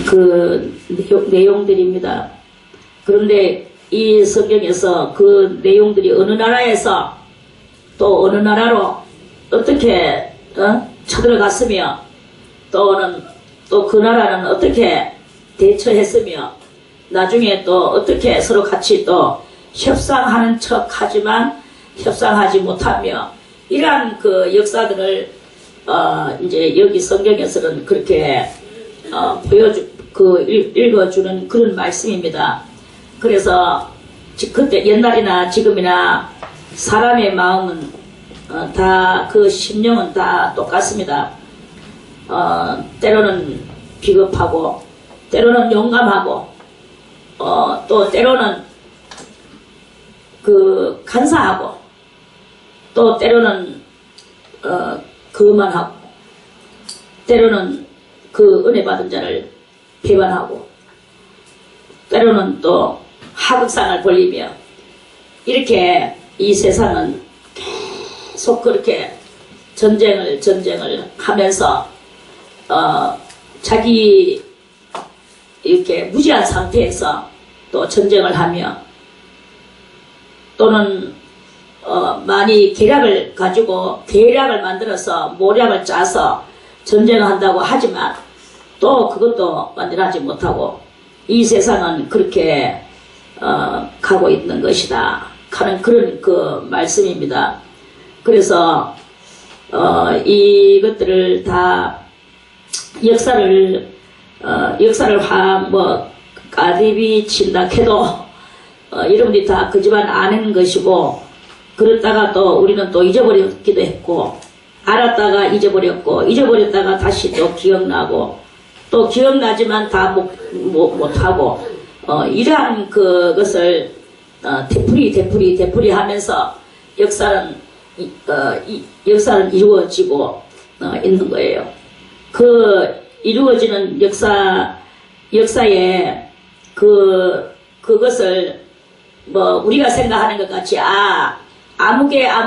그 내용들입니다. 그런데 이 성경에서 그 내용들이 어느 나라에서 또 어느 나라로 어떻게 쳐들어갔으며 또는 또 그 나라는 어떻게 대처했으며 나중에 또 어떻게 서로 같이 또 협상하는 척 하지만 협상하지 못하며 이러한 그 역사들을 이제 여기 성경에서는 그렇게 읽어주는 그런 말씀입니다. 그래서 그때 옛날이나 지금이나 사람의 마음은 다 그 심령은 다 똑같습니다. 때로는 비겁하고 때로는 용감하고 또 때로는 그 간사하고 또 때로는 거만하고 때로는 그 은혜 받은 자를 배반하고 때로는 또 하극상을 벌리며 이렇게 이 세상은 계속 그렇게 전쟁을 하면서 자기 이렇게 무지한 상태에서 또 전쟁을 하며 또는 많이 계략을 가지고 계략을 만들어서 모략을 짜서 전쟁을 한다고 하지만 또 그것도 완전하지 못하고 이 세상은 그렇게 가고 있는 것이다 하는 그런 그 말씀입니다. 그래서 이것들을 다 역사를 까디비 친다 해도 여러분들이 다 그 집안 아는 것이고 그랬다가 또 우리는 또 잊어버렸기도 했고 알았다가 잊어버렸다가 다시 또 기억나고 또 기억나지만 다 못하고 이러한 그것을 되풀이 하면서 역사는 이루어지고 있는 거예요. 그 이루어지는 역사에 그것을 우리가 생각하는 것 같이 아무개가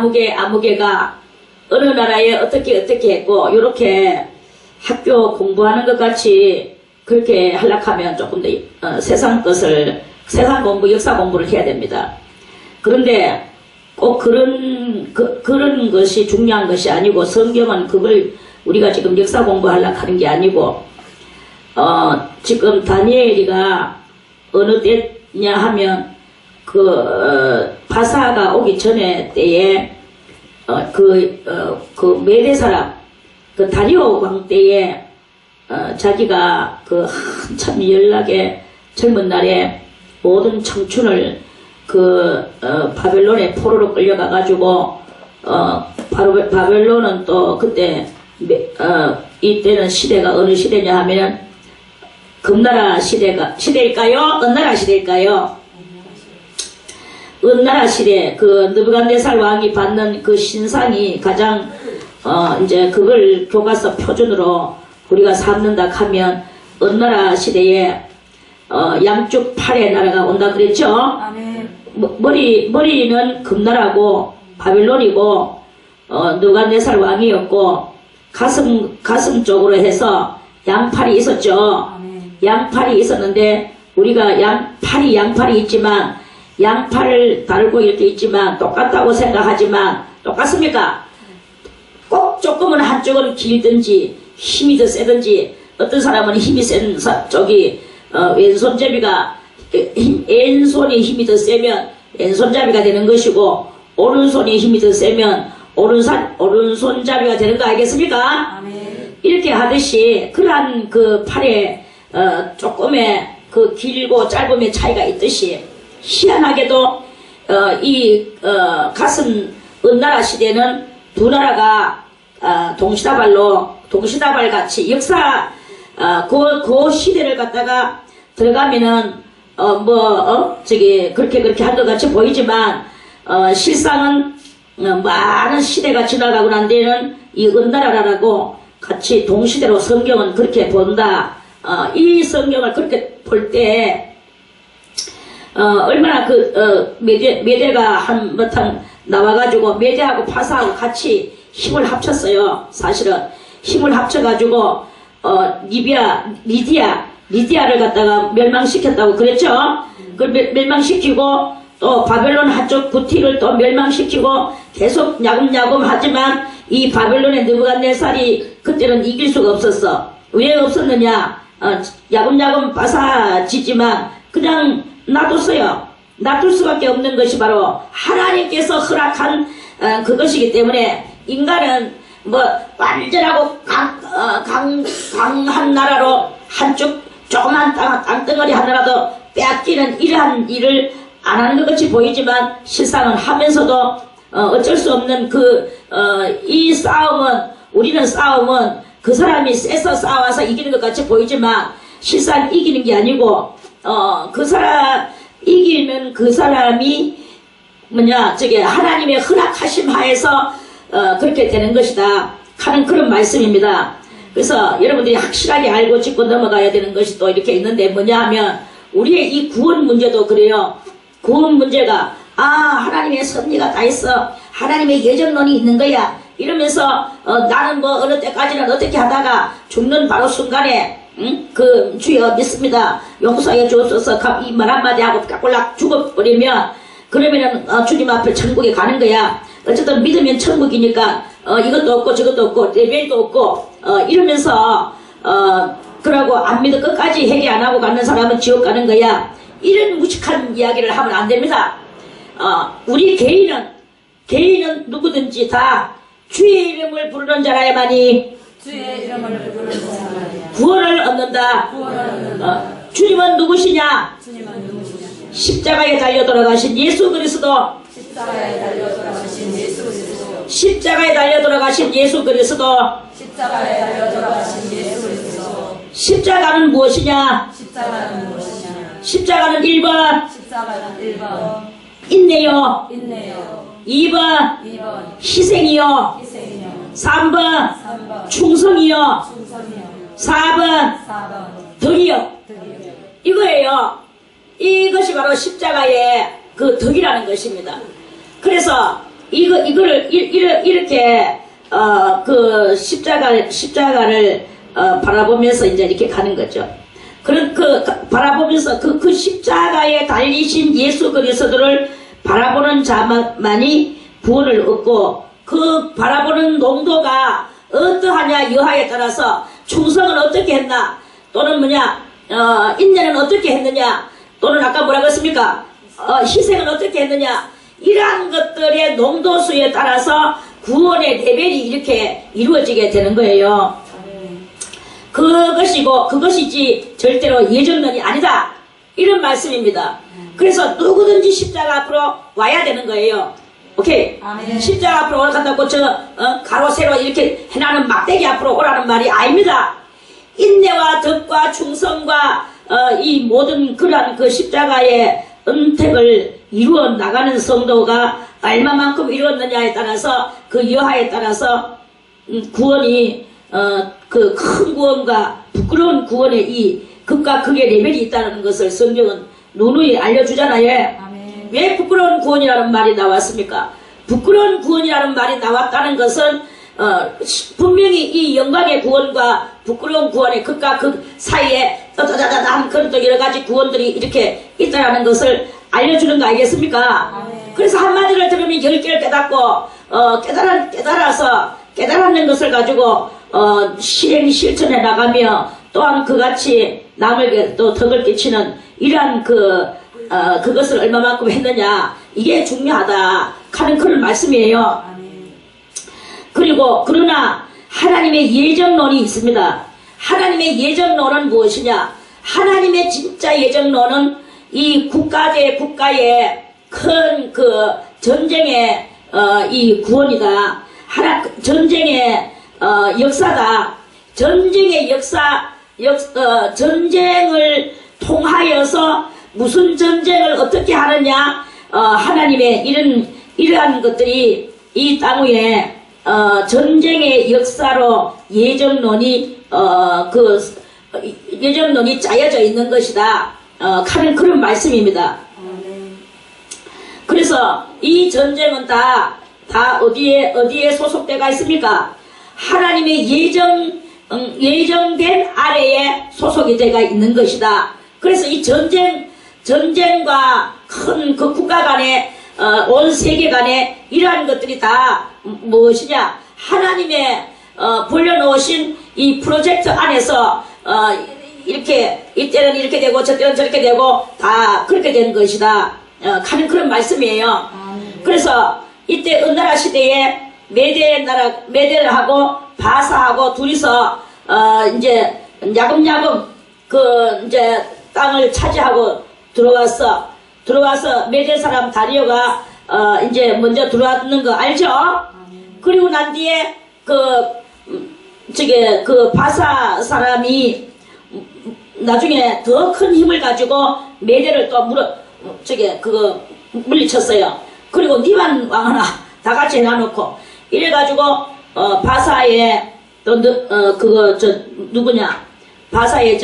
어느 나라에 어떻게 했고 요렇게 학교 공부하는 것 같이 그렇게 하려면 조금 더 세상 공부, 역사 공부를 해야 됩니다. 그런데 꼭 그런 것이 중요한 것이 아니고 성경은 그걸 우리가 지금 역사 공부하려고 하는 게 아니고 지금 다니엘이가 어느 때냐 하면 바사가 오기 전에 때에 그 메대 사람 다리오 왕 때에 자기가 한참 연락에 젊은 날에 모든 청춘을 바벨론의 포로로 끌려가 가지고 바벨론은 또 그때 이때는 시대가 어느 시대냐 하면 금나라 시대일까요? 은나라 시대일까요? 은나라 시대 느부갓네살 왕이 받는 그 신상이 가장 이제 그걸 교과서 표준으로 우리가 삼는다 하면 은나라 시대에 양쪽 팔의 나라가 온다 그랬죠? 아멘. 머리는 금나라고 바벨론이고 느부갓네살 왕이었고 가슴 쪽으로 해서 양팔이 있었죠. 아멘. 양팔이 있었는데 우리가 양팔이 있지만 양팔을 다르고 이렇게 있지만 똑같다고 생각하지만 똑같습니까? 꼭 조금은 한쪽은 길든지 힘이 더 세든지 어떤 사람은 힘이 센 쪽이 왼손잡이가 왼손이 힘이 더 세면 왼손잡이가 되는 것이고 오른손이 힘이 더 세면 오른손잡이가 되는 거 알겠습니까? 아멘. 이렇게 하듯이 그러한 그 팔에 조금의 그 길고 짧음의 차이가 있듯이 희한하게도 가슴 은나라 시대는 두 나라가 동시다발 같이 역사 그 시대를 갖다가 들어가면은 그렇게 한 것 같이 보이지만 실상은 많은 시대가 지나가고 난 뒤에는 이 은나라라고 같이 동시대로 성경은 그렇게 본다. 이 성경을 그렇게 볼 때 얼마나 메대가 한바탕 나와가지고 메대하고 파사하고 같이 힘을 합쳤어요. 사실은 힘을 합쳐가지고 리디아 리디아를 갖다가 멸망시켰다고 그랬죠. 그걸 멸망시키고 또 바벨론 한쪽 구티를 또 멸망시키고 계속 야금야금 하지만 이 바벨론의 느부갓네살이 그때는 이길 수가 없었어. 왜 없었느냐? 야금야금 바사지지만 그냥 놔뒀어요. 놔둘 수밖에 없는 것이 바로 하나님께서 허락한 그것이기 때문에 인간은 뭐 완전하고 강한 나라로 한쪽 조그만 땅덩어리 하나라도 빼앗기는 이러한 일을 안 하는 것 같이 보이지만 실상은 하면서도 어쩔 수 없는 이 싸움은 우리는 싸움은 그 사람이 세서 싸워서 이기는 것 같이 보이지만 실상 이기는 게 아니고 이기는 그 사람이 하나님의 허락하심 하에서 그렇게 되는 것이다 하는 그런 말씀입니다. 그래서 여러분들이 확실하게 알고 짚고 넘어가야 되는 것이 또 이렇게 있는데 뭐냐 하면 우리의 이 구원 문제도 그래요. 구원 문제가 하나님의 섭리가 다 있어. 하나님의 예정론이 있는 거야. 이러면서 나는 뭐 어느 때까지는 어떻게 하다가 죽는 바로 순간에 주여 믿습니다. 용서해 주옵소서 이 말 한마디 하고 깎골락 죽어버리면 그러면은 주님 앞에 천국에 가는 거야. 어쨌든 믿으면 천국이니까 이것도 없고 저것도 없고 레벨도 없고 이러면서 그러고 안 믿어 끝까지 회개 안 하고 가는 사람은 지옥 가는 거야. 이런 무식한 이야기를 하면 안 됩니다. 우리 개인은 누구든지 다 주의 이름을 부르는 자라야만이 주의 이름을 부르는 자라야 구원을 얻는다. 주님은 누구시냐? 주님은 누구시냐? 십자가에 달려 돌아가신 예수 그리스도. 십자가에 달려 돌아가신 예수 그리스도. 십자가에 달려 돌아가신 예수 그리스도. 십자가에 달려 돌아가신 예수 그리스도. 십자가는 무엇이냐? 십자가는 무엇이냐? 십자가는 1번 십자가는 1번 인내요. 인내요. 2번 2번 희생이요. 희생이요. 3번 3번 충성이요. 충성이요. 4번 4번 덕이요. 덕이요. 이거예요. 이것이 바로 십자가의 그 덕이라는 것입니다. 그래서 이거를 이렇게 그 십자가를 바라보면서 이제 이렇게 가는 거죠. 바라보면서 그 십자가에 달리신 예수 그리스도를 바라보는 자만이 구원을 얻고 그 바라보는 농도가 어떠하냐 여하에 따라서 충성은 어떻게 했나 또는 인내는 어떻게 했느냐 또는 아까 뭐라고 했습니까? 희생은 어떻게 했느냐 이러한 것들의 농도수에 따라서 구원의 레벨이 이렇게 이루어지게 되는 거예요. 그것이지 절대로 예정론이 아니다 이런 말씀입니다. 그래서 누구든지 십자가 앞으로 와야 되는 거예요. 오케이? 아멘. 십자가 앞으로 오라간다고 가로 세로 이렇게 해나는 막대기 앞으로 오라는 말이 아닙니다. 인내와 덕과 충성과 이 모든 그러한 그 십자가의 은택을 이루어 나가는 성도가 얼마만큼 이루었느냐에 따라서 그 여하에 따라서 구원이 그 큰 구원과 부끄러운 구원의 이 극과 극의 레벨이 있다는 것을 성경은 누누이 알려주잖아요. 아멘. 왜 부끄러운 구원이라는 말이 나왔습니까? 부끄러운 구원이라는 말이 나왔다는 것은 분명히 이 영광의 구원과 부끄러운 구원의 극과 극 사이에 따다다다한 그런 또 여러 가지 구원들이 이렇게 있다는 것을 알려주는 거 아니겠습니까? 아멘. 그래서 한마디를 들으면 10개를 깨닫고 깨달아서 깨달았는 것을 가지고 실천해 나가며 또한 그같이 남에게 또 덕을 끼치는 이러한 그것을 얼마만큼 했느냐 이게 중요하다 하는 그런 말씀이에요. 아멘. 그리고 그러나 하나님의 예정론이 있습니다. 하나님의 예정론은 무엇이냐? 하나님의 진짜 예정론은 이 국가 대 국가의 큰 그 전쟁의 이 구원이다. 전쟁의 역사다. 전쟁의 전쟁을 통하여서 무슨 전쟁을 어떻게 하느냐? 하나님의 이러한 것들이 이 땅 위에 전쟁의 역사로 예정론이 예정론이 짜여져 있는 것이다. 하는 그런 말씀입니다. 그래서 이 전쟁은 다 어디에 소속되어 있습니까? 하나님의 예정된 아래에 소속이 되어 있는 것이다. 그래서 이 전쟁과 큰 그 국가 간에 온 세계 간에 이러한 것들이 다 무엇이냐? 하나님의 벌려놓으신 이 프로젝트 안에서 이렇게 이때는 이렇게 되고 저때는 저렇게 되고 다 그렇게 된 것이다 하는 그런 말씀이에요. 그래서 이때 은나라 시대에 메대하고 바사하고 둘이서 이제 야금야금 그 이제 땅을 차지하고 들어와서 메대 사람 다리오가 이제 먼저 들어왔는 거 알죠? 그리고 난 뒤에 그 바사 사람이 나중에 더 큰 힘을 가지고 메대를 또 물리쳤어요. 그리고 니만 왕 하나 다 같이 해놔놓고 이래가지고 바사에 또 누구냐 바사에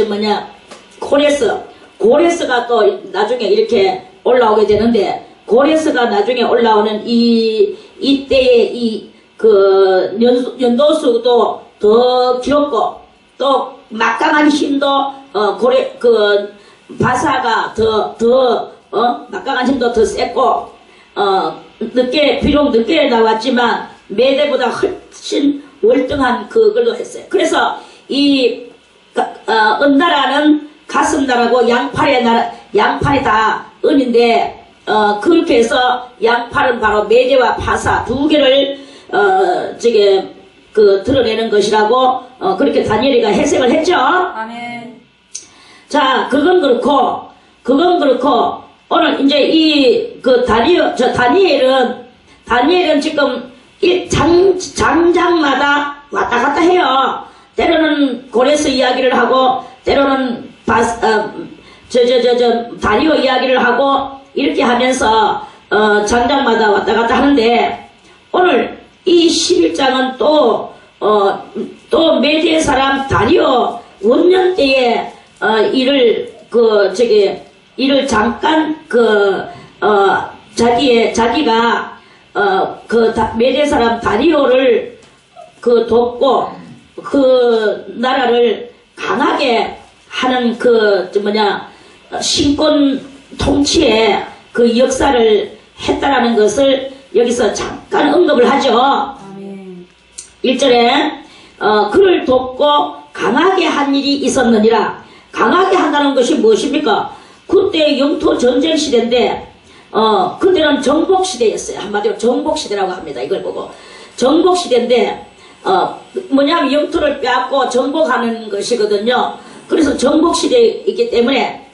고레스가 또 나중에 이렇게 올라오게 되는데 고레스가 나중에 올라오는 이때의 그 연도수도 더 길었고 또 막강한 힘도 바사가 더 막강한 힘도 더 셌고 비록 늦게 나왔지만 메대보다 훨씬 월등한 그걸로 했어요. 그래서 은나라는 가슴나라고 양팔이 다 은인데 그렇게 해서 양팔은 바로 메대와 바사 두 개를 드러내는 것이라고 그렇게 다니엘이가 해석을 했죠. 아멘. 자, 그건 그렇고 오늘 이제 다니엘은 지금 장장마다 왔다 갔다 해요. 때로는 고레스 이야기를 하고 때로는 다리오 이야기를 하고 이렇게 하면서 장장마다 왔다 갔다 하는데 오늘 이 11장은 또 메대 사람 다리오 원년 때에 일을 잠깐 자기가 메대 사람 다리오를 돕고 그 나라를 강하게 하는 신권 통치의 그 역사를 했다라는 것을 여기서 잠깐 언급을 하죠. 아멘. 1절에 그를 돕고 강하게 한 일이 있었느니라. 강하게 한다는 것이 무엇입니까? 그때 영토 전쟁 시대인데 그때는 정복 시대였어요. 한마디로 정복 시대라고 합니다. 이걸 보고 정복 시대인데 뭐냐면 영토를 빼앗고 정복하는 것이거든요. 그래서 정복 시대이기 때문에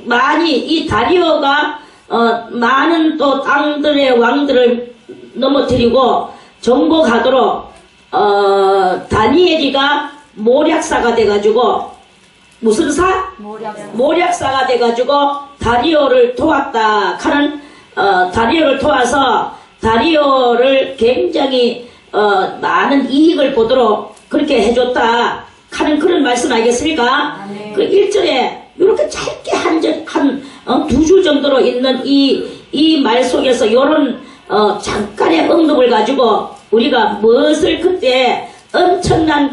많이 이 다리오가 많은 또 땅들의 왕들을 넘어뜨리고 정복하도록 다니엘이가 모략사가 돼가지고 무슨 사? 모략사가 돼가지고 다리오를 도왔다 하는 다리오를 도와서 다리오를 굉장히 많은 이익을 보도록 그렇게 해줬다 하는 그런 말씀 아니겠습니까? 그 1절에 이렇게 짧게 두 줄 정도로 있는 이 말 속에서 이런 잠깐의 언급을 가지고 우리가 무엇을 그때 엄청난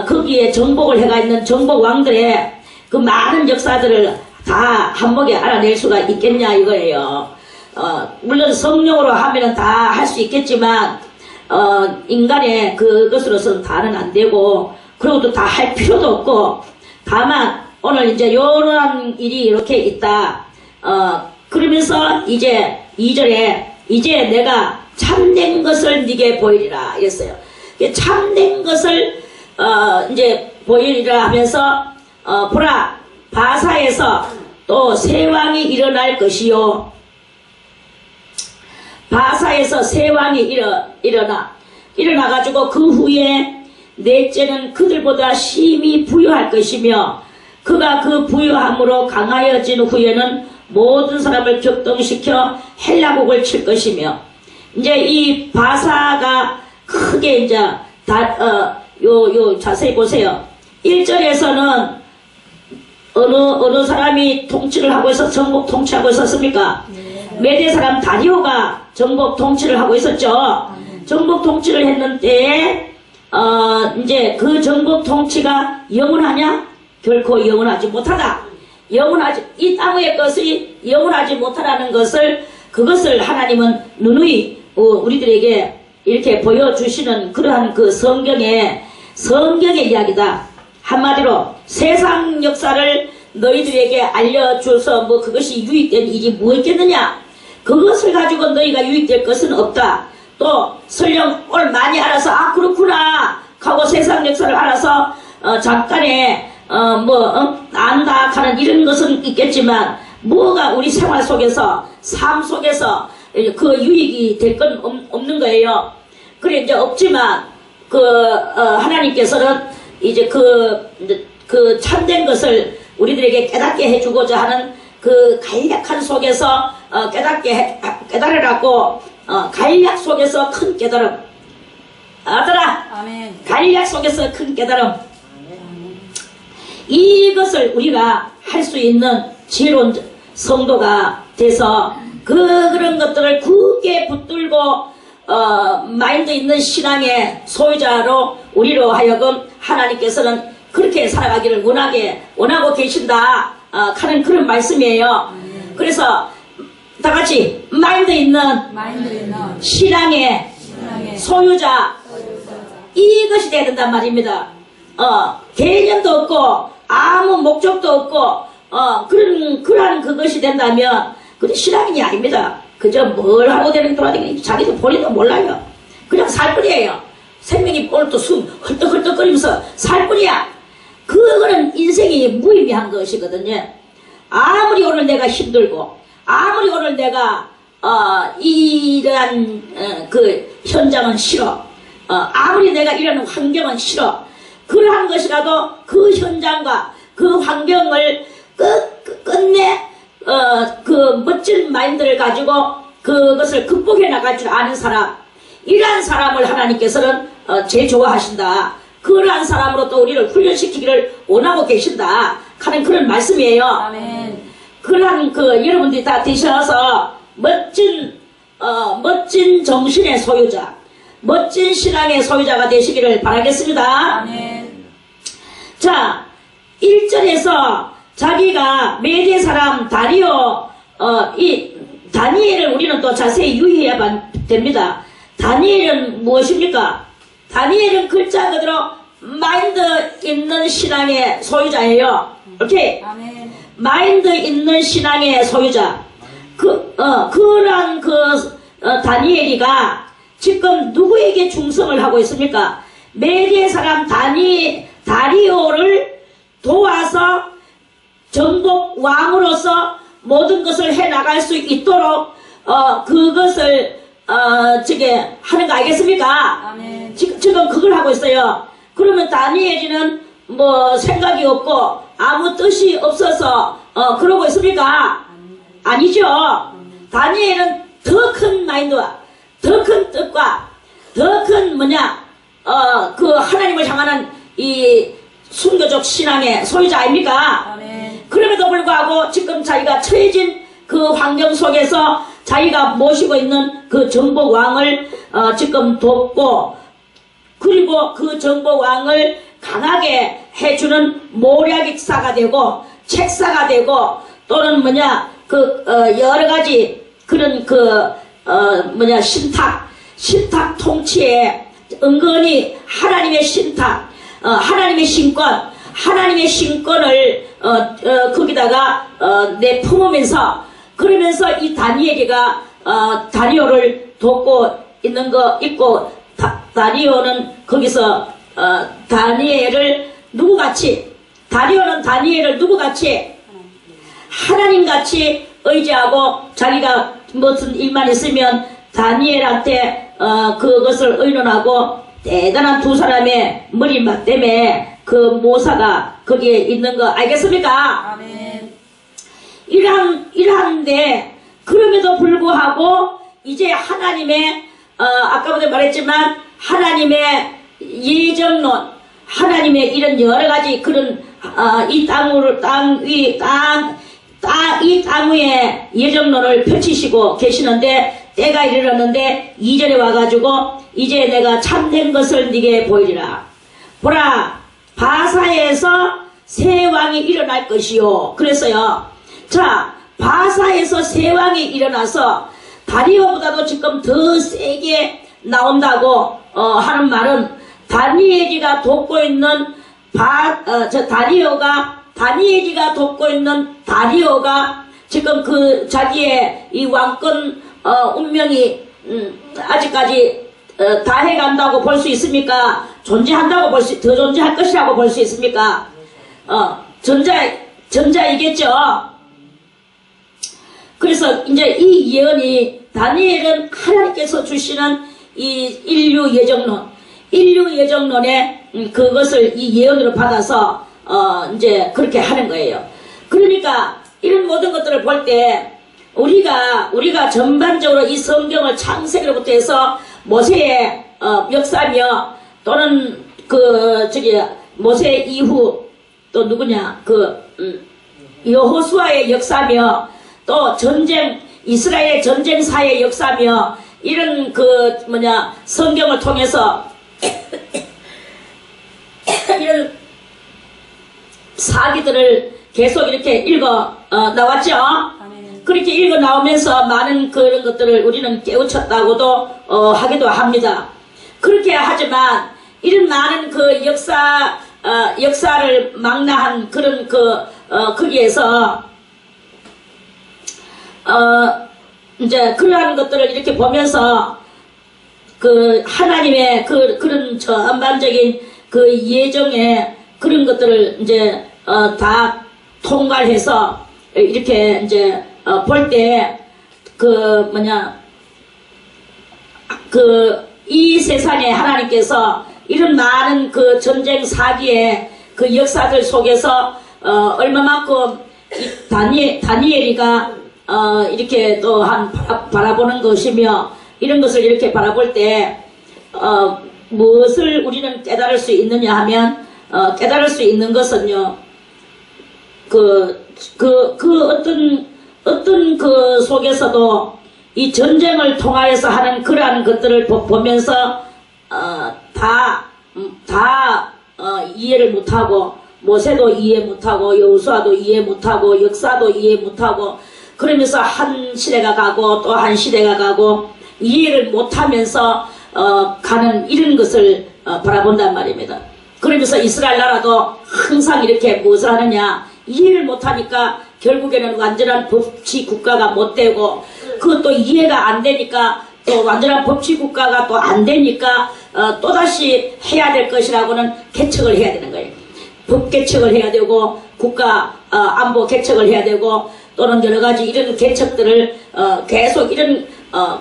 거기에 정복을 해가 있는 정복 왕들의 그 많은 역사들을 다 한목에 알아낼 수가 있겠냐 이거예요. 물론 성령으로 하면은 다 할 수 있겠지만 인간의 그것으로서는 다는 안 되고 그리고 또 다 할 필요도 없고 다만 오늘 이제 요런 일이 이렇게 있다. 그러면서 이제 2절에 이제 내가 참된 것을 네게 보이리라 이랬어요. 참된 것을 이제 보이리라 하면서 보라 바사에서 또 새 왕이 일어날 것이요. 바사에서 새 왕이 일어나가지고 그 후에 넷째는 그들보다 심히 부유할 것이며 그가 그 부유함으로 강하여진 후에는 모든 사람을 격동시켜 헬라국을 칠 것이며 이제 이 바사가 크게 이제 자세히 보세요. 1절에서는 어느 사람이 통치를 하고 있어 정복 통치하고 있었습니까? 메대 사람 다리오가 정복 통치를 하고 있었죠. 정복 통치를 했는 때에 이제 그 정복 통치가 영원하냐? 결코 영원하지 못하다. 이 땅의 것이 영원하지 못하다는 그것을 하나님은 누누이 우리들에게 이렇게 보여주시는 그러한 그 성경의 이야기다. 한마디로 세상 역사를 너희들에게 알려줘서 뭐 그것이 유익된 일이 무엇이겠느냐? 그것을 가지고 너희가 유익될 것은 없다. 또 설령 오늘 많이 알아서 그렇구나 하고 세상 역사를 알아서 잠깐에 안다 하는 이런 것은 있겠지만 뭐가 우리 생활 속에서 삶 속에서 그 유익이 될 건 없는 거예요. 그래 이제 없지만 하나님께서는 이제 그 참된 것을 우리들에게 깨닫게 해주고자 하는 그 간략한 속에서 깨달으라고 간략 속에서 큰 깨달음. 아들아, 아멘. 간략 속에서 큰 깨달음. 이것을 우리가 할 수 있는 지혜로운 성도가 돼서 그런 것들을 굳게 붙들고 마인드 있는 신앙의 소유자로 우리로 하여금 하나님께서는 그렇게 살아가기를 원하고 계신다 하는 그런 말씀이에요. 그래서 다 같이 마인드 있는 신앙의 소유자 이것이 돼야 된단 말입니다. 개념도 없고 아무 목적도 없고 그러한 그것이 된다면 그게 신앙인이 아닙니다. 그저 뭘 하고 돌아다니는 자기도 본인도 몰라요. 그냥 살 뿐이에요. 생명이 오늘도 숨 헐떡헐떡거리면서 살 뿐이야. 그거는 인생이 무의미한 것이거든요. 아무리 오늘 내가 힘들고 아무리 오늘 내가 이러한 그 현장은 싫어. 아무리 내가 이러는 환경은 싫어. 그러한 것이라도 그 현장과 그 환경을 끝내 그 멋진 마인드를 가지고 그것을 극복해 나갈 줄 아는 사람, 이러한 사람을 하나님께서는 제일 좋아하신다. 그러한 사람으로 또 우리를 훈련시키기를 원하고 계신다 하는 그런 말씀이에요. 아멘. 그러한 여러분들이 다 되셔서 멋진 정신의 소유자, 멋진 신앙의 소유자가 되시기를 바라겠습니다. 아멘. 자, 1절에서 자기가 메대 사람 다리오, 이 다니엘을 우리는 또 자세히 유의해야 됩니다. 다니엘은 무엇입니까? 다니엘은 글자 그대로 마인드 있는 신앙의 소유자예요. 오케이? 아멘. 마인드 있는 신앙의 소유자. 그런 다니엘이가 지금 누구에게 충성을 하고 있습니까? 메대 사람 다리오를 도와서 정복 왕으로서 모든 것을 해 나갈 수 있도록 그것을 하는 거 알겠습니까? 아멘. 지금 그걸 하고 있어요. 그러면 다니엘이는 뭐 생각이 없고 아무 뜻이 없어서 그러고 있습니까? 아니죠. 다니엘은 더 큰 마인드와 더 큰 뜻과 더 큰 그 하나님을 향하는 이 순교적 신앙의 소유자 아닙니까? 아멘. 그럼에도 불구하고 지금 자기가 처해진 그 환경 속에서 자기가 모시고 있는 그 정복왕을 지금 돕고, 그리고 그 정복왕을 강하게 해주는 모략사가 되고 책사가 되고, 또는 여러 가지 그런 신탁 통치에 은근히 하나님의 신탁, 하나님의 신권을 거기다가 내품으면서, 그러면서 이 다니엘이가 다리오를 돕고 있는 거 있고, 다리오는 거기서 다니엘을 누구같이 하나님같이 의지하고 자기가 무슨 일만 있으면 다니엘한테 그것을 의논하고, 대단한 두 사람의 머리맛 때문에 그 모사가 거기에 있는 거 알겠습니까? 아멘. 이러한데, 그럼에도 불구하고 이제 하나님의 아까부터 말했지만 하나님의 예정론, 하나님의 이런 여러 가지 그런 이 땅 위에 예정론을 펼치시고 계시는데, 때가 이르렀는데 2절에 와가지고 이제 내가 참된 것을 네게 보이리라. 보라 바사에서 새 왕이 일어날 것이요. 그래서요. 자, 바사에서 새 왕이 일어나서 다리오보다도 지금 더 세게 나온다고 하는 말은 다니엘이가 돕고 있는 다니엘이가 돕고 있는 다리오가 지금 그 자기의 이 왕권 운명이 아직까지 다 해간다고 볼 수 있습니까? 존재한다고 더 존재할 것이라고 볼 수 있습니까? 전자이겠죠. 그래서 이제 이 예언이 다니엘은 하나님께서 주시는 이 인류 예정론에 그것을 이 예언으로 받아서 이제 그렇게 하는 거예요. 그러니까 이런 모든 것들을 볼 때 우리가 전반적으로 이 성경을 창세기로부터 해서 모세의 역사며 또는 모세 이후 또 누구냐 여호수아의 역사며 또 이스라엘 전쟁사의 역사며 이런 성경을 통해서 이런 사기들을 계속 이렇게 읽어 나왔죠. 그렇게 읽어 나오면서 많은 그런 것들을 우리는 깨우쳤다고도 하기도 합니다. 그렇게 하지만 이런 많은 그 역사를 망라한 그런 거기에서 이제 그러한 것들을 이렇게 보면서 그 하나님의 그런 전반적인 그 예정의 그런 것들을 이제 다 통괄해서 이렇게 이제 볼 때 이 세상에 하나님께서 이런 많은 그 전쟁 사기의 그 역사들 속에서 얼마만큼 다니엘이가 이렇게 또한 바라보는 것이며 이런 것을 이렇게 바라볼 때 무엇을 우리는 깨달을 수 있느냐 하면 깨달을 수 있는 것은요 어떤 그 속에서도 이 전쟁을 통하여서 하는 그러한 것들을 보면서 이해를 못하고 모세도 이해 못하고 여호수아도 이해 못하고 역사도 이해 못하고 그러면서 한 시대가 가고 또 한 시대가 가고 이해를 못하면서 가는 이런 것을 바라본단 말입니다. 그러면서 이스라엘 나라도 항상 이렇게 무엇을 하느냐 이해를 못하니까 결국에는 완전한 법치 국가가 못 되고 그것도 이해가 안 되니까 또 완전한 법치 국가가 또 안 되니까 또다시 해야 될 것이라고는 개척을 해야 되는 거예요. 법 개척을 해야 되고 국가 안보 개척을 해야 되고 또는 여러 가지 이런 개척들을 계속 이런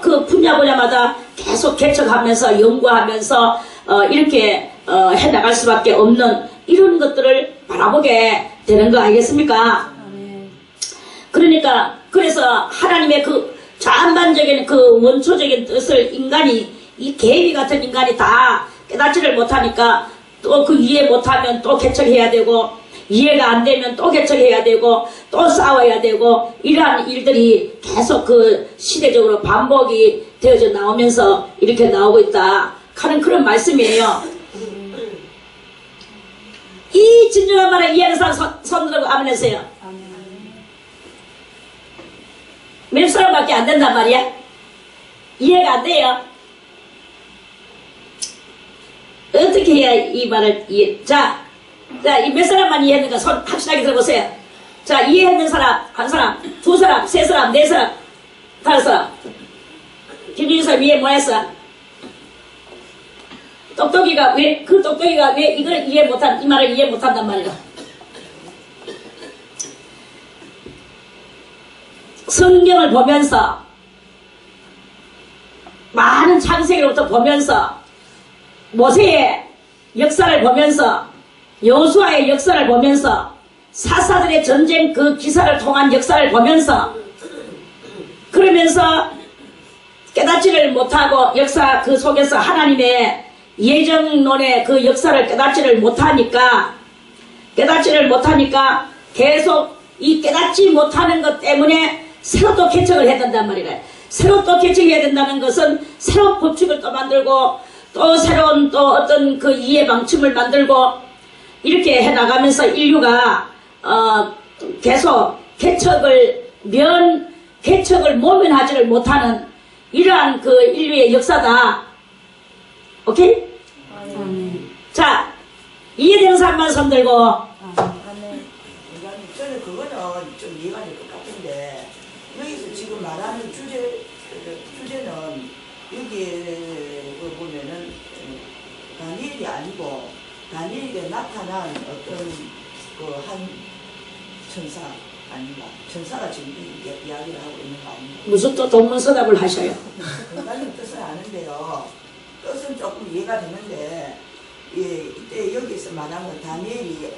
그 분야마다 계속 개척하면서 연구하면서 이렇게 해 나갈 수밖에 없는 이런 것들을 바라보게 되는 거 아니겠습니까? 그러니까 그래서 하나님의 그 전반적인 그 원초적인 뜻을 인간이 이 개미 같은 인간이 다 깨닫지를 못하니까 또 그 이해 못하면 또 개척해야 되고 이해가 안 되면 또 개척해야 되고 또 싸워야 되고 이러한 일들이 계속 그 시대적으로 반복이 되어져 나오면서 이렇게 나오고 있다 하는 그런 말씀이에요. 이 진정한 말을 이해하는 사람 손 들고 아멘 하세요. 몇 사람밖에 안 된단 말이야? 이해가 안 돼요. 어떻게 해야 이 말을 이해? 자, 이 몇 사람만 이해했는가 손 확실하게 들어보세요. 자, 이해했는 사람 한 사람, 두 사람, 세 사람, 네 사람, 다섯 사람. 김준희 사람 이해 못했어? 똑똑이가 왜 이걸 이해 못한 이 말을 이해 못한단 말이야? 성경을 보면서 많은 창세기로부터 보면서 모세의 역사를 보면서 여호수아의 역사를 보면서 사사들의 전쟁 그 기사를 통한 역사를 보면서 그러면서 깨닫지를 못하고 역사 그 속에서 하나님의 예정론의 그 역사를 깨닫지를 못하니까 계속 이 깨닫지 못하는 것 때문에 새로 또 개척을 해야 된단 말이래. 새로 또 개척해야 된다는 것은 새로운 법칙을 또 만들고 또 새로운 또 어떤 그 이해 방침을 만들고 이렇게 해나가면서 인류가 계속 개척을 모면하지를 못하는 이러한 그 인류의 역사다. 오케이? 자, 이해되는 사람만 손 들고. 저는 그거는 좀 이해가 될 것 같은데, 여기서 지금 말하는 주제는 여기에 보면은 다니엘이 아니고 다니엘에 나타난 어떤 그 한 천사 아닌가? 천사가 지금 이야기를 하고 있는 거 아닌가? 무슨 또 동문서답을 하셔요? 나는 뜻을 아는데요. 뜻은 조금 이해가 되는데, 예, 이때 여기서 말하는 다니엘이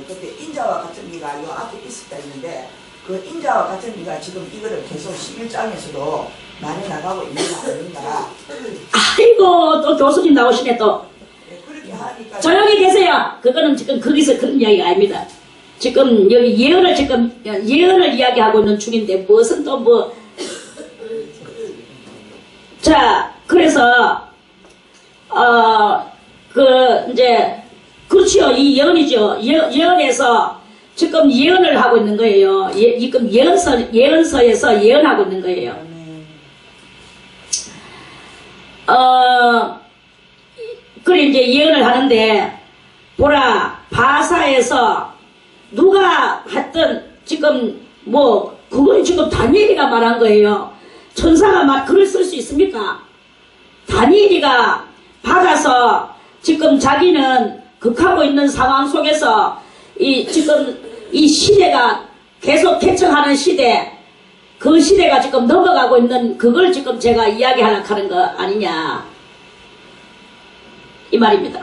그때 인자와 같은 이가 요 앞에 있었다 했는데, 그 인자와 같은 이가 지금 이거를 계속 11장에서도 말해 나가고 있는 거 아닌가? 아이고, 또 교수님 나오시네 또. 예, 그렇게 하니까 조용히 계세요. 그거는 지금 거기서 그런 이야기가 아닙니다. 지금 여기 예언을 이야기하고 있는 중인데 무슨 또 뭐. 자, 그래서 이제 그렇죠. 이 예언이죠. 예언에서 지금 예언을 하고 있는 거예요. 지금 예언서에서 예언하고 있는 거예요. 그래 이제 예언을 하는데 보라 바사에서 누가 했던 지금 뭐 그건 지금 다니엘이가 말한 거예요. 천사가 막 글을 쓸 수 있습니까? 다니엘이가 받아서 지금 자기는 극하고 있는 상황 속에서 지금 이 시대가 계속 개척하는 시대, 그 시대가 지금 넘어가고 있는 그걸 지금 제가 이야기하려고 하는 거 아니냐 이 말입니다.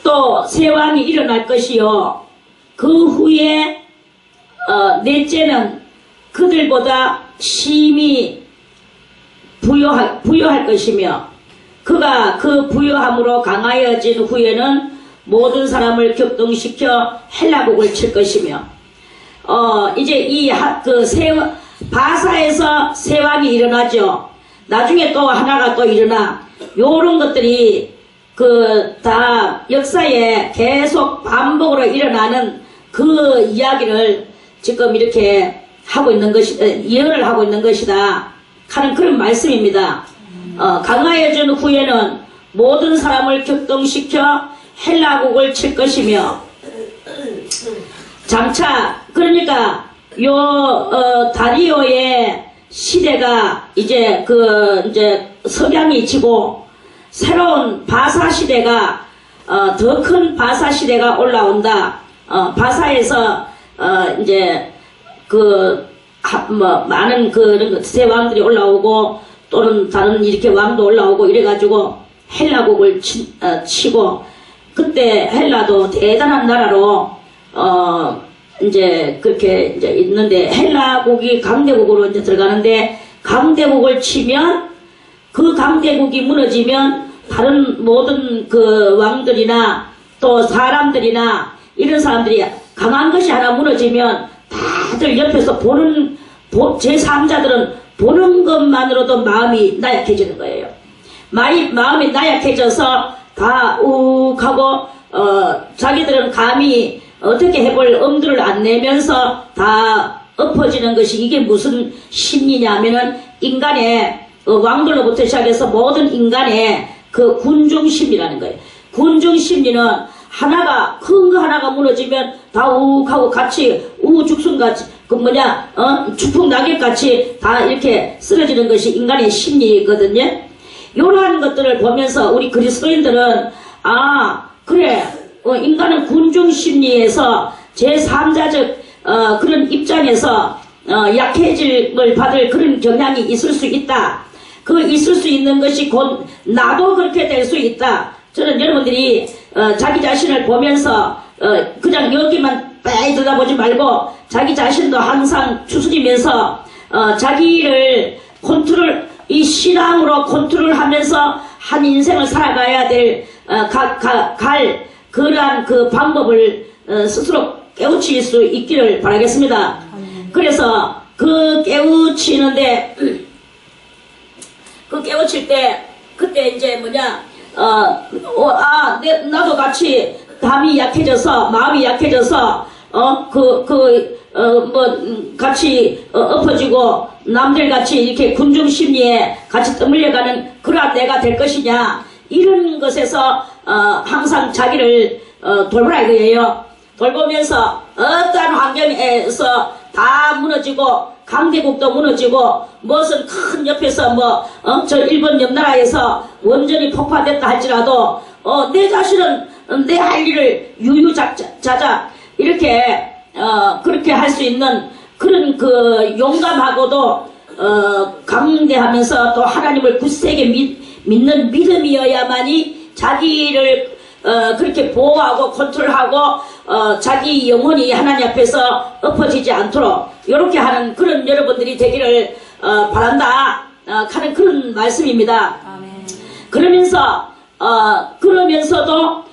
또 새 왕이 일어날 것이요 그 후에 넷째는 그들보다 심히 부요할 것이며 그가 그 부요함으로 강하여진 후에는 모든 사람을 격동시켜 헬라국을 칠 것이며 이제 바사에서 새 왕이 일어나죠. 나중에 또 하나가 또 일어나 요런 것들이 다 역사에 계속 반복으로 일어나는 그 이야기를 지금 이렇게 하고 있는 예언을 하고 있는 것이다 하는 그런 말씀입니다. 강하여진 후에는 모든 사람을 격동시켜 헬라국을 칠 것이며 장차 그러니까 다리오의 시대가 이제 석양이 지고 새로운 바사 시대가 더 큰 바사 시대가 올라온다. 바사에서 이제 많은 그런 새 왕들이 올라오고 또는 다른 이렇게 왕도 올라오고 이래가지고 헬라국을 치고 그때 헬라도 대단한 나라로 이제 그렇게 이제 있는데 헬라국이 강대국으로 이제 들어가는데 강대국을 치면 그 강대국이 무너지면 다른 모든 그 왕들이나 또 사람들이나 이런 사람들이 강한 것이 하나 무너지면 다들 옆에서 보는 제3자들은 보는 것만으로도 마음이 나약해지는 거예요. 마음이 나약해져서 다 욱하고 자기들은 감히 어떻게 해볼 엄두를 안 내면서 다 엎어지는 것이 이게 무슨 심리냐 하면은 인간의 왕들로부터 시작해서 모든 인간의 그 군중심리라는 거예요. 군중심리는 하나가 큰 거 하나가 무너지면 다 우욱하고 같이 우후죽순같이 죽풍 낙엽같이 다 이렇게 쓰러지는 것이 인간의 심리거든요. 이러한 것들을 보면서 우리 그리스도인들은 그래 인간은 군중심리에서 제3자적 그런 입장에서 약해짐을 받을 그런 경향이 있을 수 있다. 그 있을 수 있는 것이 곧 나도 그렇게 될 수 있다. 저는 여러분들이 자기 자신을 보면서 그냥 여기만 빼 들여다보지 말고 자기 자신도 항상 추스리면서 자기를 이 신앙으로 컨트롤하면서 한 인생을 살아가야 될 그러한 그 방법을 스스로 깨우칠 수 있기를 바라겠습니다. 그래서 그 깨우치는데 그 깨우칠 때 그때 이제 뭐냐 나도 같이 담이 약해져서 마음이 약해져서 같이 엎어지고 남들 같이 이렇게 군중 심리에 같이 떠밀려가는 그러한 내가 될 것이냐 이런 것에서 항상 자기를 돌보라 이거예요. 돌보면서 어떠한 환경에서 다 무너지고 강대국도 무너지고 무엇은 큰 옆에서 저 일본 옆나라에서 원전이 폭파됐다 할지라도 내 자신은 내 할 일을 유유자자 이렇게 그렇게 할 수 있는 그런 그 용감하고도 강대하면서 또 하나님을 굳세게 믿는 믿음이어야만이 자기를 그렇게 보호하고 컨트롤하고 자기 영혼이 하나님 앞에서 엎어지지 않도록 이렇게 하는 그런 여러분들이 되기를 바란다 하는 그런 말씀입니다. 아멘. 그러면서도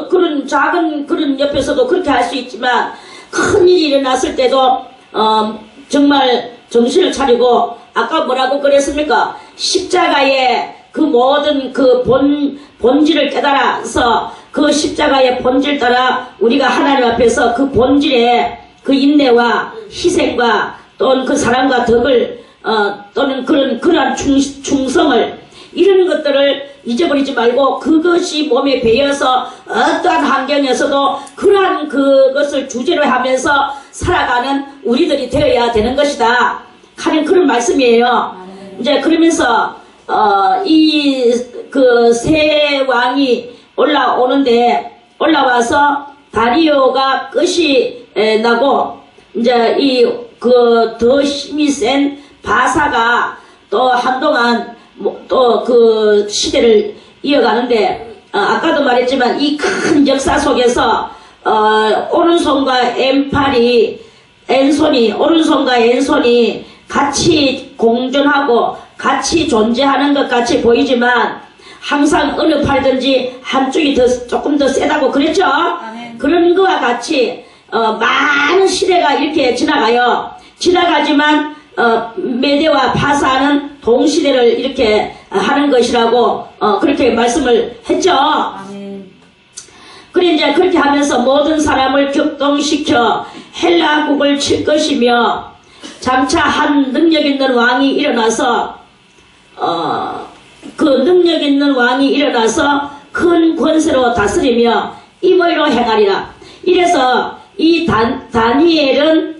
그런 작은 그런 옆에서도 그렇게 할 수 있지만 큰 일이 일어났을 때도 정말 정신을 차리고 아까 뭐라고 그랬습니까? 십자가의 그 모든 그 본질을 깨달아서 그 십자가의 본질 따라 우리가 하나님 앞에서 그 본질의 그 인내와 희생과 또는 그 사랑과 덕을 또는 그러한 충성을 이런 것들을 잊어버리지 말고 그것이 몸에 배어서 어떠한 환경에서도 그러한 그것을 주제로 하면서 살아가는 우리들이 되어야 되는 것이다 하는 그런 말씀이에요. 이제 그러면서 이 그 새 왕이 올라와서 다리오가 끝이 나고 이제 이 그 더 힘이 센 바사가 또 한동안 또 그 시대를 이어가는데 아까도 말했지만 이 큰 역사 속에서 오른손과 오른손과 왼손이 같이 공존하고 같이 존재하는 것 같이 보이지만 항상 어느 팔든지 한쪽이 조금 더 세다고 그랬죠? 아멘. 그런 거와 같이 많은 시대가 이렇게 지나가요. 지나가지만 메대와 바사는 동시대를 이렇게 하는 것이라고 그렇게 말씀을 했죠. 아멘. 그래 이제 그렇게 하면서 모든 사람을 격동시켜 헬라국을 칠 것이며 장차 한 능력 있는 왕이 일어나서 그 능력 있는 왕이 일어나서 큰 권세로 다스리며 임의로 행하리라. 이래서 이 다니엘을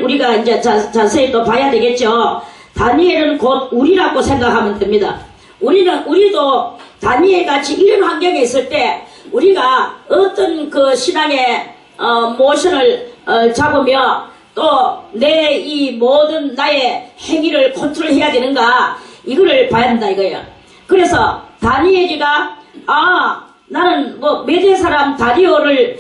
우리가 이제 자세히 또 봐야 되겠죠. 다니엘은 곧 우리라고 생각하면 됩니다. 우리도 다니엘 같이 이런 환경에 있을 때 우리가 어떤 그 신앙의 모션을 잡으며 또 내 이 모든 나의 행위를 컨트롤해야 되는가 이거를 봐야 한다 이거예요. 그래서 다니엘이가 나는 메대 사람 다리오를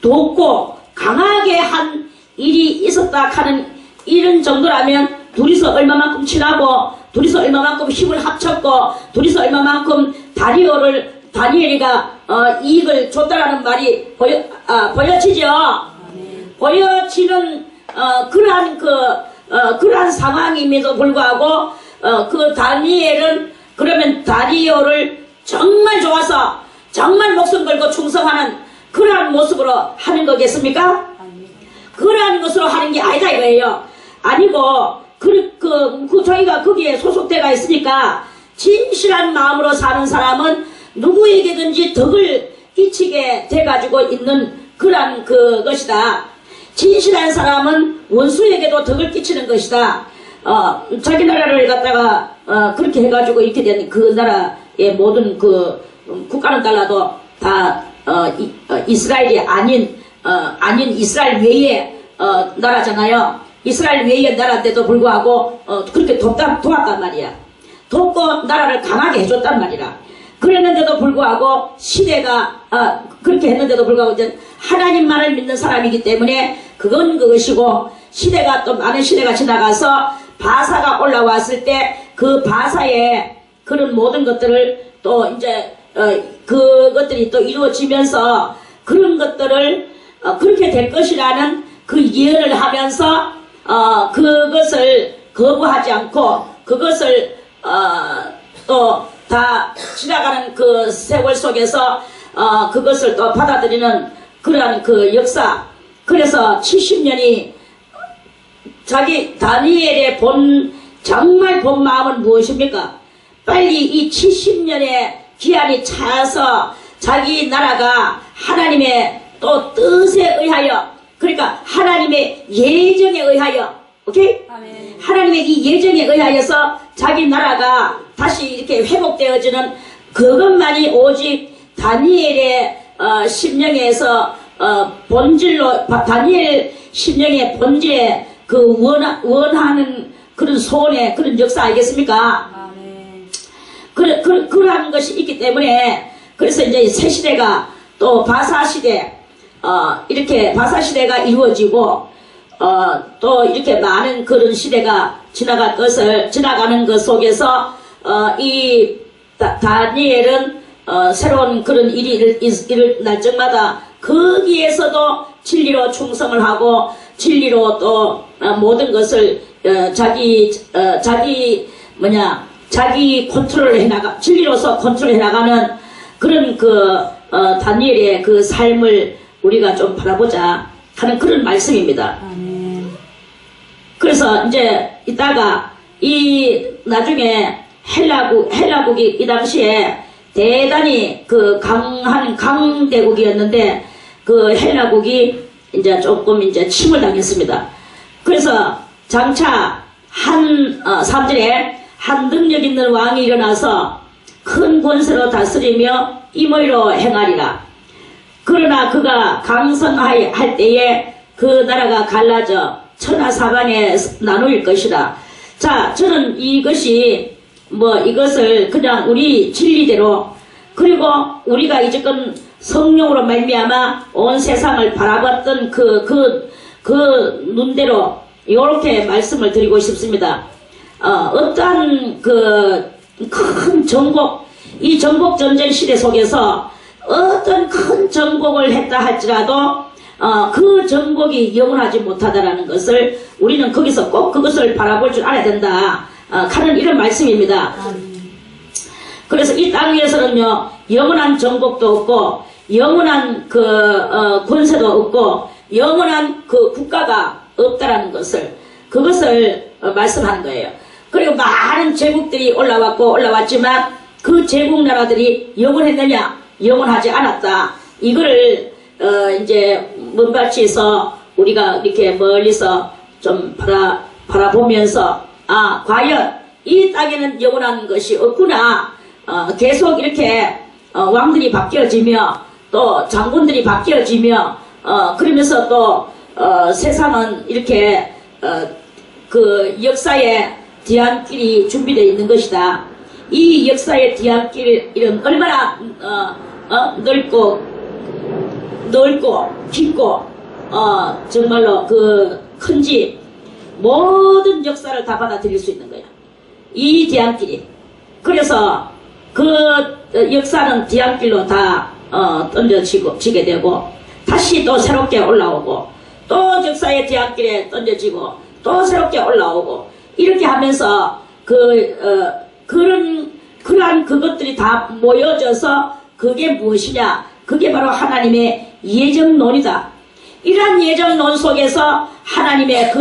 돕고 강하게 한 일이 있었다 하는 이런 정도라면 둘이서 얼마만큼 친하고 둘이서 얼마만큼 힘을 합쳤고 둘이서 얼마만큼 다니엘이가 이익을 줬다라는 말이 보여지죠. 보여지는 그러한 상황임에도 불구하고 그 다니엘은 그러면 다리오를 정말 좋아서 정말 목숨 걸고 충성하는 그러한 모습으로 하는 거겠습니까? 그러한 것으로 하는 게 아니다 이거예요. 아니고 저희가 거기에 소속돼가 있으니까 진실한 마음으로 사는 사람은 누구에게든지 덕을 끼치게 돼가지고 있는 그러한 것이다. 진실한 사람은 원수에게도 덕을 끼치는 것이다. 자기 나라를 갖다가 그렇게 해가지고 이렇게 된 그 나라의 모든 국가는 달라도 다 이스라엘이 아닌 이스라엘 외의 나라잖아요. 이스라엘 외의 나라인데도 불구하고 그렇게 도왔단 말이야. 돕고 나라를 강하게 해줬단 말이라. 그랬는데도 불구하고 시대가 그렇게 했는데도 불구하고 이제 하나님만을 믿는 사람이기 때문에 그것이고 시대가 또 많은 시대가 지나가서 바사가 올라왔을 때 그 바사의 그런 모든 것들을 또 이제 그것들이 또 이루어지면서 그런 것들을 그렇게 될 것이라는 그 예언을 하면서 그것을 거부하지 않고 그것을 또 다 지나가는 그 세월 속에서 그것을 또 받아들이는 그러한 그 역사. 그래서 70년이 자기 다니엘의 정말 본 마음은 무엇입니까? 빨리 이 70년의 기한이 차서 자기 나라가 하나님의 또 뜻에 의하여, 그러니까 하나님의 예정에 의하여, 오케이? 아멘. 하나님의 이 예정에 의하여서 자기 나라가 다시 이렇게 회복되어지는 그것만이 오직 다니엘의 심령에서 본질로, 다니엘 심령의 본질에 그 원하는 그런 소원의 그런 역사 아니겠습니까? 아멘. 그러한 것이 있기 때문에, 그래서 이제 새 시대가 또 바사 시대, 이렇게 바사 시대가 이루어지고, 또 이렇게 많은 그런 시대가 지나가는 것 속에서, 이 다니엘은, 새로운 그런 일이 이를 날정마다 거기에서도 진리로 충성을 하고, 진리로 또 모든 것을, 자기 컨트롤을 해나가, 진리로서 컨트롤 해나가는 그런 다니엘의 그 삶을 우리가 좀 바라보자 하는 그런 말씀입니다. 아멘. 그래서 이제 이따가 나중에 헬라국이 이 당시에 대단히 그 강한 강대국이었는데 그 헬라국이 이제 조금 이제 침을 당했습니다. 그래서 장차 3절에 한 능력 있는 왕이 일어나서 큰 권세로 다스리며 임의로 행하리라. 그러나 그가 강성할 때에 그 나라가 갈라져 천하사방에 나누일 것이라. 자, 저는 이것을 그냥 우리 진리대로, 그리고 우리가 이제껏 성령으로 말미암아 온 세상을 바라봤던 그 눈대로 이렇게 말씀을 드리고 싶습니다. 어떠한 큰 정복, 이 정복 전쟁 시대 속에서 어떤 큰 정복을 했다 할지라도 그 정복이 영원하지 못하다라는 것을 우리는 거기서 꼭 그것을 바라볼 줄 알아야 된다 하는 이런 말씀입니다. 그래서 이 땅 위에서는요, 영원한 정복도 없고 영원한 권세도 없고 영원한 그 국가가 없다라는 그것을 말씀하는 거예요. 그리고 많은 제국들이 올라왔지만 그 제국 나라들이 영원했느냐? 영원하지 않았다. 이거를 이제 먼발치에서 우리가 이렇게 멀리서 좀 바라보면서 과연 이 땅에는 영원한 것이 없구나. 계속 이렇게 왕들이 바뀌어지며 또 장군들이 바뀌어지며 그러면서 또 세상은 이렇게 그 역사의 뒤안길이 준비되어 있는 것이다. 이 역사의 뒤안길은 얼마나 넓고 깊고 정말로 큰지 모든 역사를 다 받아들일 수 있는 거야. 이 뒤안길이. 그래서 역사는 뒤안길로 다 던져지게 되고 다시 또 새롭게 올라오고 또 역사의 뒤안길에 던져지고 또 새롭게 올라오고 이렇게 하면서 그러한 그것들이 다 모여져서 그게 무엇이냐? 그게 바로 하나님의 예정론이다. 이러한 예정론 속에서 하나님의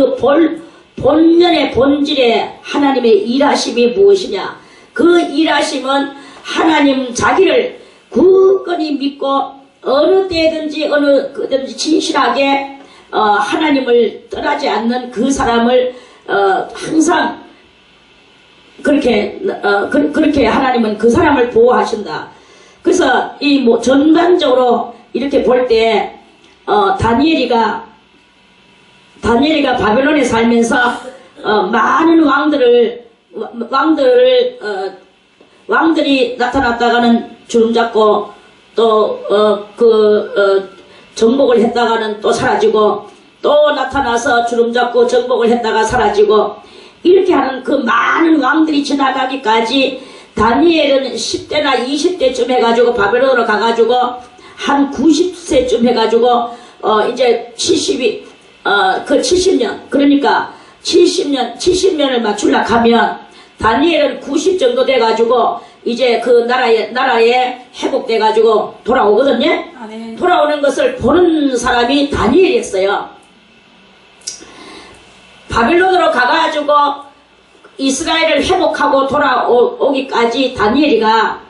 본연의 본질의 하나님의 일하심이 무엇이냐? 그 일하심은 하나님 자기를 굳건히 믿고 어느 때든지 진실하게 하나님을 떠나지 않는 그 사람을 항상 그렇게 하나님은 그 사람을 보호하신다. 그래서 전반적으로 이렇게 볼 때 다니엘이가 바벨론에 살면서 많은 왕들이 나타났다가는 주름 잡고 또 정복을 했다가는 또 사라지고 또 나타나서 주름 잡고 정복을 했다가 사라지고 이렇게 하는 그 많은 왕들이 지나가기까지 다니엘은 10대나 20대쯤 해가지고 바벨론으로 가가지고 한 90세쯤 해가지고 이제 70년 그러니까 70년을 맞추려 하면 다니엘은 90 정도 돼가지고 이제 그 나라에 회복돼가지고 돌아오거든요. 아멘. 돌아오는 것을 보는 사람이 다니엘이었어요. 바빌론으로 가가지고 이스라엘을 회복하고 돌아오기까지 다니엘이가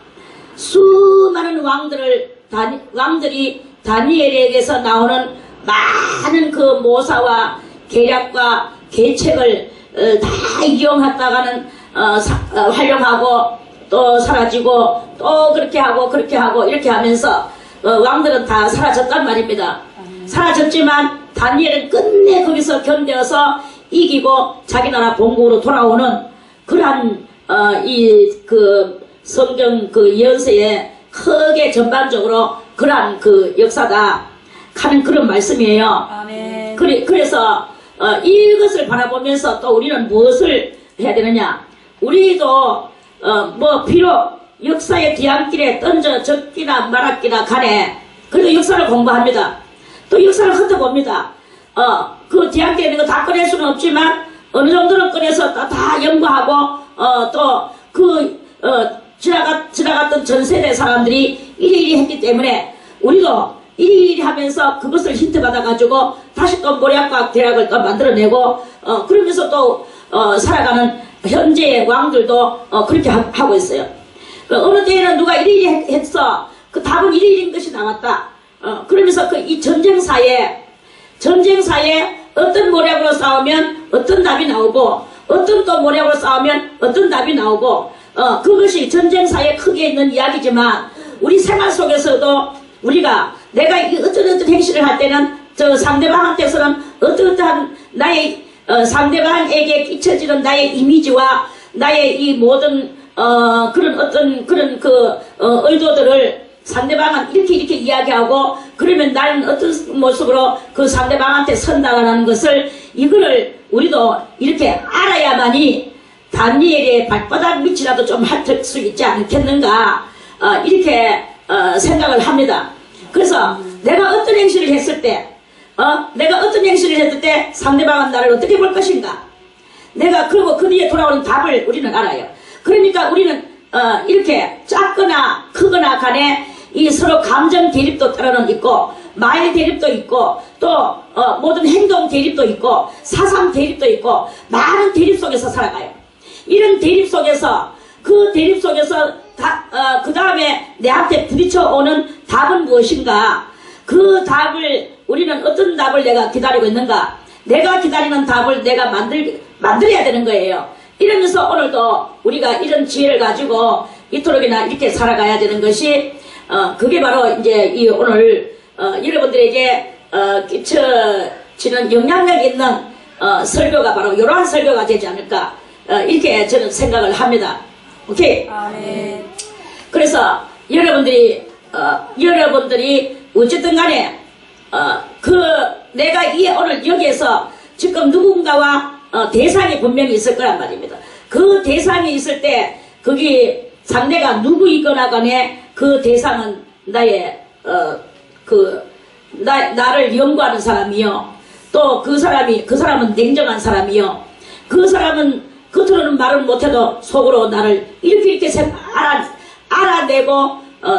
수많은 왕들이 다니엘에게서 나오는 많은 그 모사와 계략과 계책을 다 이용했다가는 활용하고 또 사라지고 또 그렇게 하고 이렇게 하면서 왕들은 다 사라졌단 말입니다. 사라졌지만 다니엘은 끝내 거기서 견뎌서 이기고 자기 나라 본국으로 돌아오는 그러한 그 성경 그 예언서에 크게 전반적으로 그러한 그 역사다 하는 그런 말씀이에요. 아멘. 그래서 이것을 바라보면서 또 우리는 무엇을 해야 되느냐? 우리도 뭐 비록 역사의 뒤안길에 던져 적기나 말았기나 간에 그래도 역사를 공부합니다. 또 역사를 훑어봅니다. 그 뒤안길에 있는 거 다 꺼낼 수는 없지만 어느 정도는 꺼내서 다 연구하고 또 그 지나갔던 전 세대 사람들이 이리이리 했기 때문에 우리도 이리이리 하면서 그것을 힌트 받아가지고 다시 또 모략과 대략을 또 만들어내고 그러면서 또 살아가는 현재의 왕들도 그렇게 하고 있어요. 어느 때에는 누가 이리이리 했어. 그 답은 이리이리인 것이 나왔다. 그러면서 이 전쟁사에 어떤 모략으로 싸우면 어떤 답이 나오고 어떤 또 모략으로 싸우면 어떤 답이 나오고 그것이 전쟁사에 크게 있는 이야기지만 우리 생활 속에서도 우리가 내가 어떤 행실을 할 때는 저 상대방한테서는 어떠한 나의 상대방에게 끼쳐지는 나의 이미지와 나의 이 모든 그런 의도들을 상대방은 이렇게 이야기하고 그러면 나는 어떤 모습으로 그 상대방한테 선다라는 것을 이거를 우리도 이렇게 알아야만이 다니엘의 발바닥 밑이라도 좀 핥을 수 있지 않겠는가 이렇게 생각을 합니다. 그래서 내가 어떤 행실을 했을 때 상대방은 나를 어떻게 볼 것인가 그리고 그 뒤에 돌아오는 답을 우리는 알아요. 그러니까 우리는 이렇게 작거나 크거나 간에 이 서로 감정 대립도 따로는 있고 말 대립도 있고 또 모든 행동 대립도 있고 사상 대립도 있고 많은 대립 속에서 살아가요. 이런 대립 속에서 그 다음에 내한테 부딪혀 오는 답은 무엇인가? 그 답을 우리는 어떤 답을 내가 기다리고 있는가? 내가 기다리는 답을 내가 만들어야 되는 거예요. 이러면서 오늘도 우리가 이런 지혜를 가지고 이토록이나 이렇게 살아가야 되는 것이 그게 바로 이제 이 오늘 여러분들에게 끼쳐지는 영향력 있는 설교가 바로 이러한 설교가 되지 않을까 이렇게 저는 생각을 합니다. 오케이? 아멘. 그래서 여러분들이 어쨌든 간에 내가 오늘 여기에서 지금 누군가와 대상이 분명히 있을 거란 말입니다. 그 대상이 있을 때 거기 상대가 누구이거나 간에 그 대상은 나를 연구하는 사람이요. 또 그 사람은 냉정한 사람이요. 그 사람은 겉으로는 말을 못해도 속으로 나를 이렇게 알아내고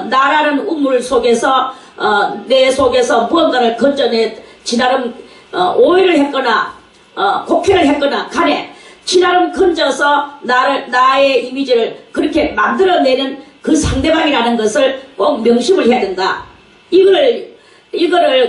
나라는 우물 속에서 내 속에서 무언가를 건져내 지나름 오해를 했거나 곡해를 했거나 간에 지나름 건져서 나의 이미지를 그렇게 만들어내는 그 상대방이라는 것을 꼭 명심을 해야 된다. 이거를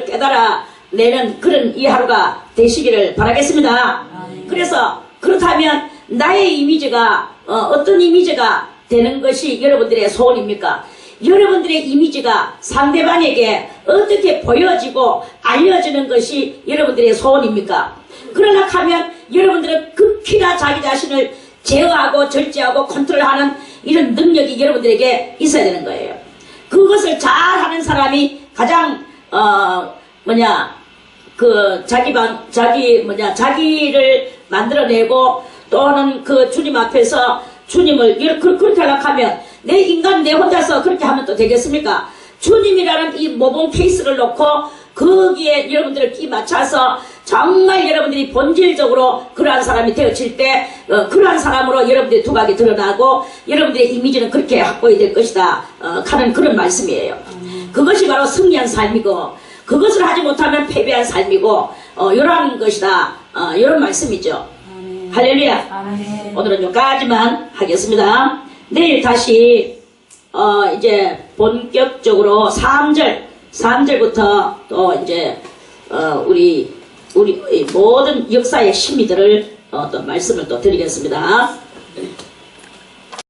깨달아내는 그런 이 하루가 되시기를 바라겠습니다. 그래서 그렇다면 나의 이미지가 어떤 이미지가 되는 것이 여러분들의 소원입니까? 여러분들의 이미지가 상대방에게 어떻게 보여지고 알려지는 것이 여러분들의 소원입니까? 그러나 하면 여러분들은 극히나 자기 자신을 제어하고 절제하고 컨트롤하는 이런 능력이 여러분들에게 있어야 되는 거예요. 그것을 잘하는 사람이 가장 자기를 만들어내고 또는 그 주님 앞에서 주님을 그렇게 생각하면 내 혼자서 그렇게 하면 또 되겠습니까? 주님이라는 이 모범 케이스를 놓고 거기에 여러분들을 끼 맞춰서 정말 여러분들이 본질적으로 그러한 사람이 되어질 때 그러한 사람으로 여러분들의 두각이 드러나고 여러분들의 이미지는 그렇게 확보이 될 것이다 하는 그런 말씀이에요. 그것이 바로 승리한 삶이고 그것을 하지 못하면 패배한 삶이고 이러한 것이다. 이런 말씀이죠. 할렐루야. 아멘. 오늘은 여기까지만 하겠습니다. 내일 다시 이제 본격적으로 3절부터 또 이제 우리 모든 역사의 심리들을 또 말씀을 또 드리겠습니다.